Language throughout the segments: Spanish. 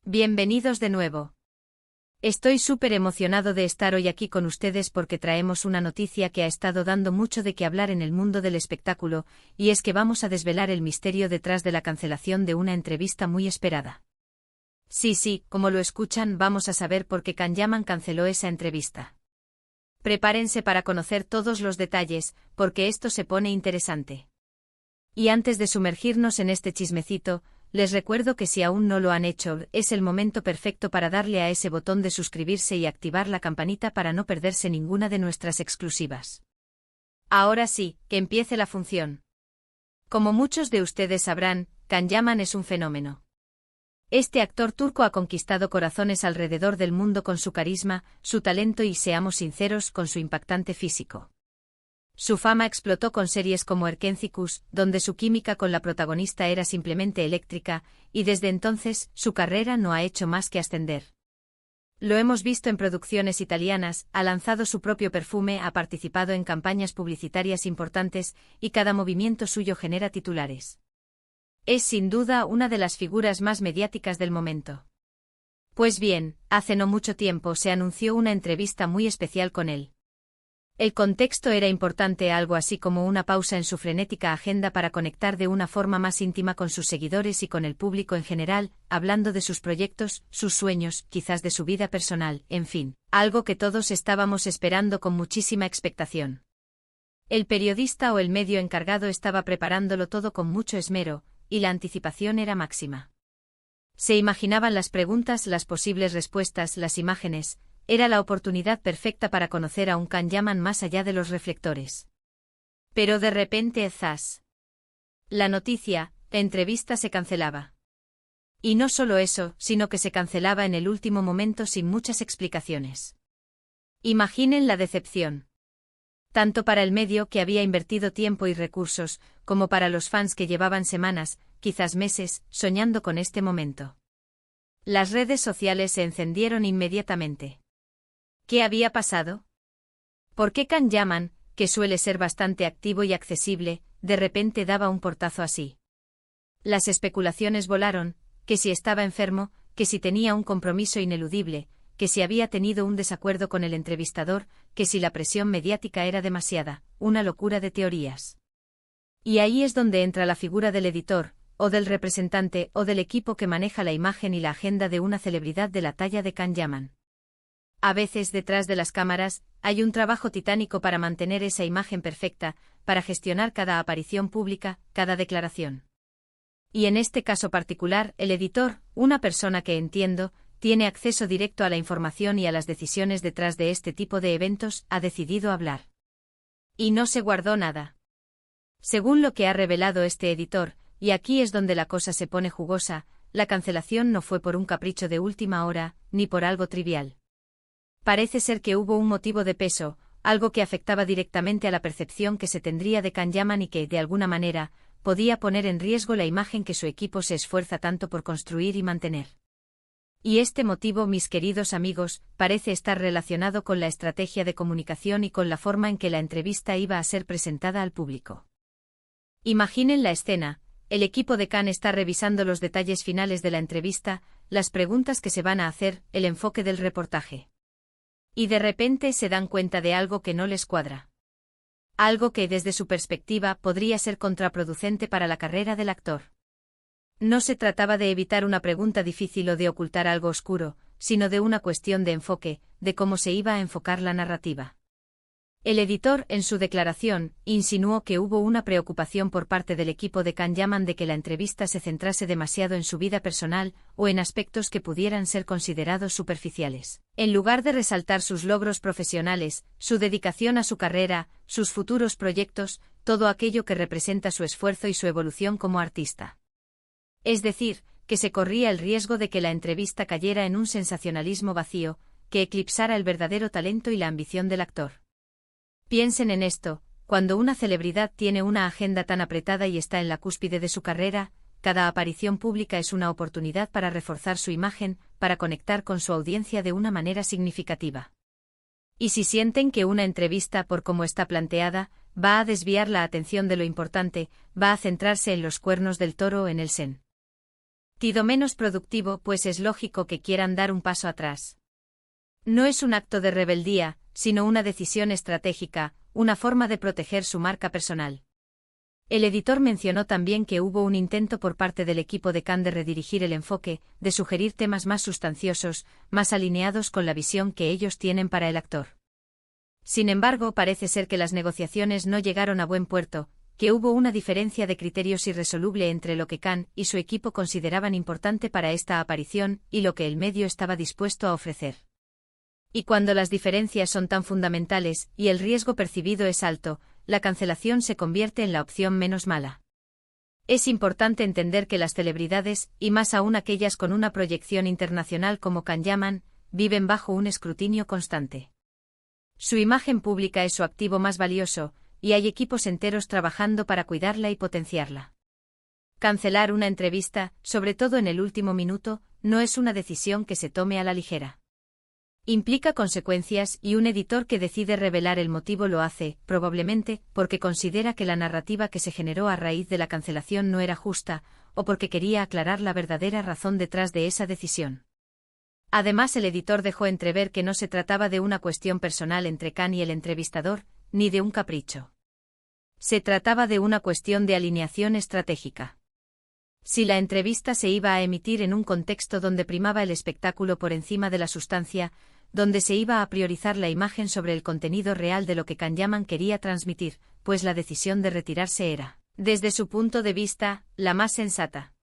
Bienvenidos de nuevo. Estoy súper emocionado de estar hoy aquí con ustedes porque traemos una noticia que ha estado dando mucho de qué hablar en el mundo del espectáculo, y es que vamos a desvelar el misterio detrás de la cancelación de una entrevista muy esperada. Sí, como lo escuchan, vamos a saber por qué Can Yaman canceló esa entrevista. Prepárense para conocer todos los detalles, porque esto se pone interesante. Y antes de sumergirnos en este chismecito, les recuerdo que si aún no lo han hecho, es el momento perfecto para darle a ese botón de suscribirse y activar la campanita para no perderse ninguna de nuestras exclusivas. Ahora sí, que empiece la función. Como muchos de ustedes sabrán, Can Yaman es un fenómeno. Este actor turco ha conquistado corazones alrededor del mundo con su carisma, su talento y, seamos sinceros, con su impactante físico. Su fama explotó con series como Erkencikus, donde su química con la protagonista era simplemente eléctrica, y desde entonces, su carrera no ha hecho más que ascender. Lo hemos visto en producciones italianas, ha lanzado su propio perfume, ha participado en campañas publicitarias importantes, y cada movimiento suyo genera titulares. Es sin duda una de las figuras más mediáticas del momento. Pues bien, hace no mucho tiempo se anunció una entrevista muy especial con él. El contexto era importante, algo así como una pausa en su frenética agenda para conectar de una forma más íntima con sus seguidores y con el público en general, hablando de sus proyectos, sus sueños, quizás de su vida personal, en fin, algo que todos estábamos esperando con muchísima expectación. El periodista o el medio encargado estaba preparándolo todo con mucho esmero, y la anticipación era máxima. Se imaginaban las preguntas, las posibles respuestas, las imágenes. Era la oportunidad perfecta para conocer a un Can Yaman más allá de los reflectores. Pero de repente, ¡zas! La noticia, la entrevista se cancelaba. Y no solo eso, sino que se cancelaba en el último momento sin muchas explicaciones. Imaginen la decepción. Tanto para el medio, que había invertido tiempo y recursos, como para los fans que llevaban semanas, quizás meses, soñando con este momento. Las redes sociales se encendieron inmediatamente. ¿Qué había pasado? ¿Por qué Can Yaman, que suele ser bastante activo y accesible, de repente daba un portazo así? Las especulaciones volaron, que si estaba enfermo, que si tenía un compromiso ineludible, que si había tenido un desacuerdo con el entrevistador, que si la presión mediática era demasiada, una locura de teorías. Y ahí es donde entra la figura del editor, o del representante, o del equipo que maneja la imagen y la agenda de una celebridad de la talla de Can Yaman. A veces detrás de las cámaras, hay un trabajo titánico para mantener esa imagen perfecta, para gestionar cada aparición pública, cada declaración. Y en este caso particular, el editor, una persona que entiendo, tiene acceso directo a la información y a las decisiones detrás de este tipo de eventos, ha decidido hablar. Y no se guardó nada. Según lo que ha revelado este editor, y aquí es donde la cosa se pone jugosa, la cancelación no fue por un capricho de última hora, ni por algo trivial. Parece ser que hubo un motivo de peso, algo que afectaba directamente a la percepción que se tendría de Can Yaman y que, de alguna manera, podía poner en riesgo la imagen que su equipo se esfuerza tanto por construir y mantener. Y este motivo, mis queridos amigos, parece estar relacionado con la estrategia de comunicación y con la forma en que la entrevista iba a ser presentada al público. Imaginen la escena, el equipo de Can está revisando los detalles finales de la entrevista, las preguntas que se van a hacer, el enfoque del reportaje. Y de repente se dan cuenta de algo que no les cuadra. Algo que, desde su perspectiva, podría ser contraproducente para la carrera del actor. No se trataba de evitar una pregunta difícil o de ocultar algo oscuro, sino de una cuestión de enfoque, de cómo se iba a enfocar la narrativa. El editor, en su declaración, insinuó que hubo una preocupación por parte del equipo de Can Yaman de que la entrevista se centrase demasiado en su vida personal, o en aspectos que pudieran ser considerados superficiales, en lugar de resaltar sus logros profesionales, su dedicación a su carrera, sus futuros proyectos, todo aquello que representa su esfuerzo y su evolución como artista. Es decir, que se corría el riesgo de que la entrevista cayera en un sensacionalismo vacío, que eclipsara el verdadero talento y la ambición del actor. Piensen en esto, cuando una celebridad tiene una agenda tan apretada y está en la cúspide de su carrera, cada aparición pública es una oportunidad para reforzar su imagen, para conectar con su audiencia de una manera significativa. Y si sienten que una entrevista, por cómo está planteada, va a desviar la atención de lo importante, va a centrarse en los cuernos del toro o en el sen. Tido menos productivo, pues es lógico que quieran dar un paso atrás. No es un acto de rebeldía, sino una decisión estratégica, una forma de proteger su marca personal. El editor mencionó también que hubo un intento por parte del equipo de Cannes de redirigir el enfoque, de sugerir temas más sustanciosos, más alineados con la visión que ellos tienen para el actor. Sin embargo, parece ser que las negociaciones no llegaron a buen puerto, que hubo una diferencia de criterios irresoluble entre lo que Cannes y su equipo consideraban importante para esta aparición y lo que el medio estaba dispuesto a ofrecer. Y cuando las diferencias son tan fundamentales y el riesgo percibido es alto, la cancelación se convierte en la opción menos mala. Es importante entender que las celebridades, y más aún aquellas con una proyección internacional como Can Yaman, viven bajo un escrutinio constante. Su imagen pública es su activo más valioso, y hay equipos enteros trabajando para cuidarla y potenciarla. Cancelar una entrevista, sobre todo en el último minuto, no es una decisión que se tome a la ligera. Implica consecuencias y un editor que decide revelar el motivo lo hace, probablemente, porque considera que la narrativa que se generó a raíz de la cancelación no era justa, o porque quería aclarar la verdadera razón detrás de esa decisión. Además, el editor dejó entrever que no se trataba de una cuestión personal entre Cannes y el entrevistador, ni de un capricho. Se trataba de una cuestión de alineación estratégica. Si la entrevista se iba a emitir en un contexto donde primaba el espectáculo por encima de la sustancia, donde se iba a priorizar la imagen sobre el contenido real de lo que Can Yaman quería transmitir, pues la decisión de retirarse era, desde su punto de vista, la más sensata.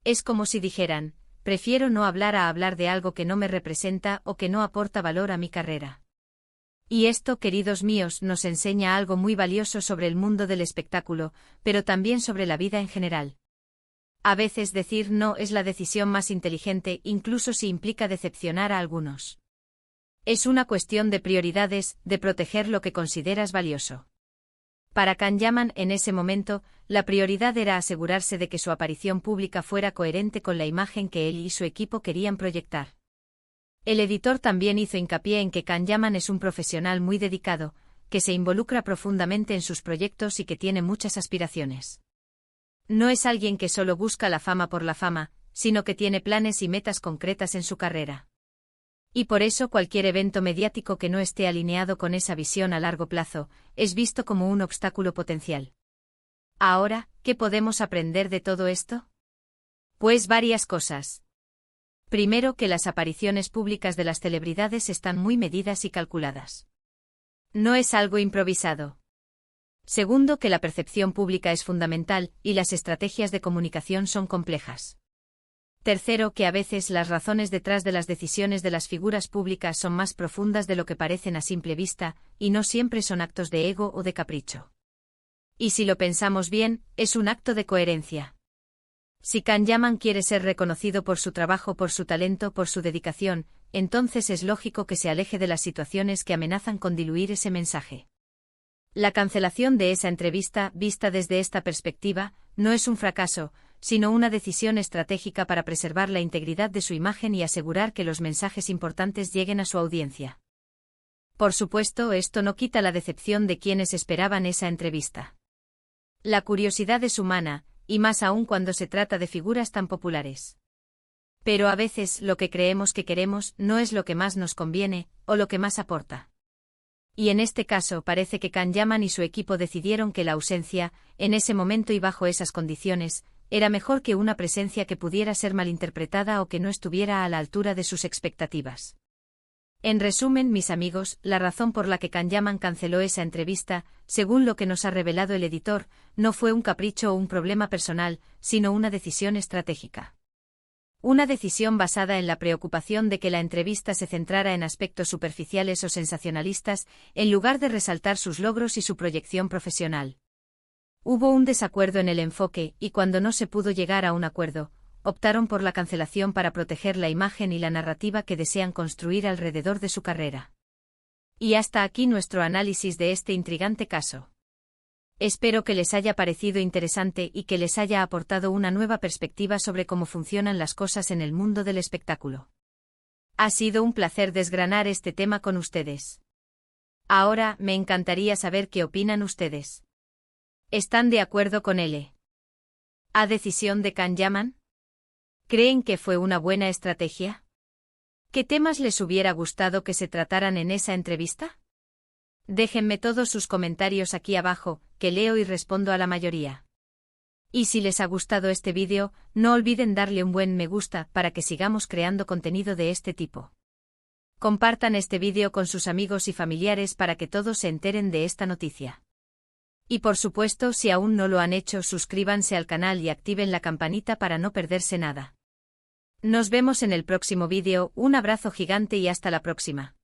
Es como si dijeran, prefiero no hablar a hablar de algo que no me representa o que no aporta valor a mi carrera. Y esto, queridos míos, nos enseña algo muy valioso sobre el mundo del espectáculo, pero también sobre la vida en general. A veces decir no es la decisión más inteligente, incluso si implica decepcionar a algunos. Es una cuestión de prioridades, de proteger lo que consideras valioso. Para Can Yaman, en ese momento, la prioridad era asegurarse de que su aparición pública fuera coherente con la imagen que él y su equipo querían proyectar. El editor también hizo hincapié en que Can Yaman es un profesional muy dedicado, que se involucra profundamente en sus proyectos y que tiene muchas aspiraciones. No es alguien que solo busca la fama por la fama, sino que tiene planes y metas concretas en su carrera. Y por eso cualquier evento mediático que no esté alineado con esa visión a largo plazo, es visto como un obstáculo potencial. Ahora, ¿qué podemos aprender de todo esto? Pues varias cosas. Primero, que las apariciones públicas de las celebridades están muy medidas y calculadas. No es algo improvisado. Segundo, que la percepción pública es fundamental, y las estrategias de comunicación son complejas. Tercero, que a veces las razones detrás de las decisiones de las figuras públicas son más profundas de lo que parecen a simple vista, y no siempre son actos de ego o de capricho. Y si lo pensamos bien, es un acto de coherencia. Si Can Yaman quiere ser reconocido por su trabajo, por su talento, por su dedicación, entonces es lógico que se aleje de las situaciones que amenazan con diluir ese mensaje. La cancelación de esa entrevista, vista desde esta perspectiva, no es un fracaso, sino una decisión estratégica para preservar la integridad de su imagen y asegurar que los mensajes importantes lleguen a su audiencia. Por supuesto, esto no quita la decepción de quienes esperaban esa entrevista. La curiosidad es humana, y más aún cuando se trata de figuras tan populares. Pero a veces lo que creemos que queremos no es lo que más nos conviene, o lo que más aporta. Y en este caso parece que Can Yaman y su equipo decidieron que la ausencia, en ese momento y bajo esas condiciones, era mejor que una presencia que pudiera ser malinterpretada o que no estuviera a la altura de sus expectativas. En resumen, mis amigos, la razón por la que Can Yaman canceló esa entrevista, según lo que nos ha revelado el editor, no fue un capricho o un problema personal, sino una decisión estratégica. Una decisión basada en la preocupación de que la entrevista se centrara en aspectos superficiales o sensacionalistas, en lugar de resaltar sus logros y su proyección profesional. Hubo un desacuerdo en el enfoque, y cuando no se pudo llegar a un acuerdo, optaron por la cancelación para proteger la imagen y la narrativa que desean construir alrededor de su carrera. Y hasta aquí nuestro análisis de este intrigante caso. Espero que les haya parecido interesante y que les haya aportado una nueva perspectiva sobre cómo funcionan las cosas en el mundo del espectáculo. Ha sido un placer desgranar este tema con ustedes. Ahora, me encantaría saber qué opinan ustedes. ¿Están de acuerdo con él? ¿A decisión de Can Yaman? ¿Creen que fue una buena estrategia? ¿Qué temas les hubiera gustado que se trataran en esa entrevista? Déjenme todos sus comentarios aquí abajo, que leo y respondo a la mayoría. Y si les ha gustado este vídeo, no olviden darle un buen me gusta para que sigamos creando contenido de este tipo. Compartan este vídeo con sus amigos y familiares para que todos se enteren de esta noticia. Y por supuesto, si aún no lo han hecho, suscríbanse al canal y activen la campanita para no perderse nada. Nos vemos en el próximo vídeo, un abrazo gigante y hasta la próxima.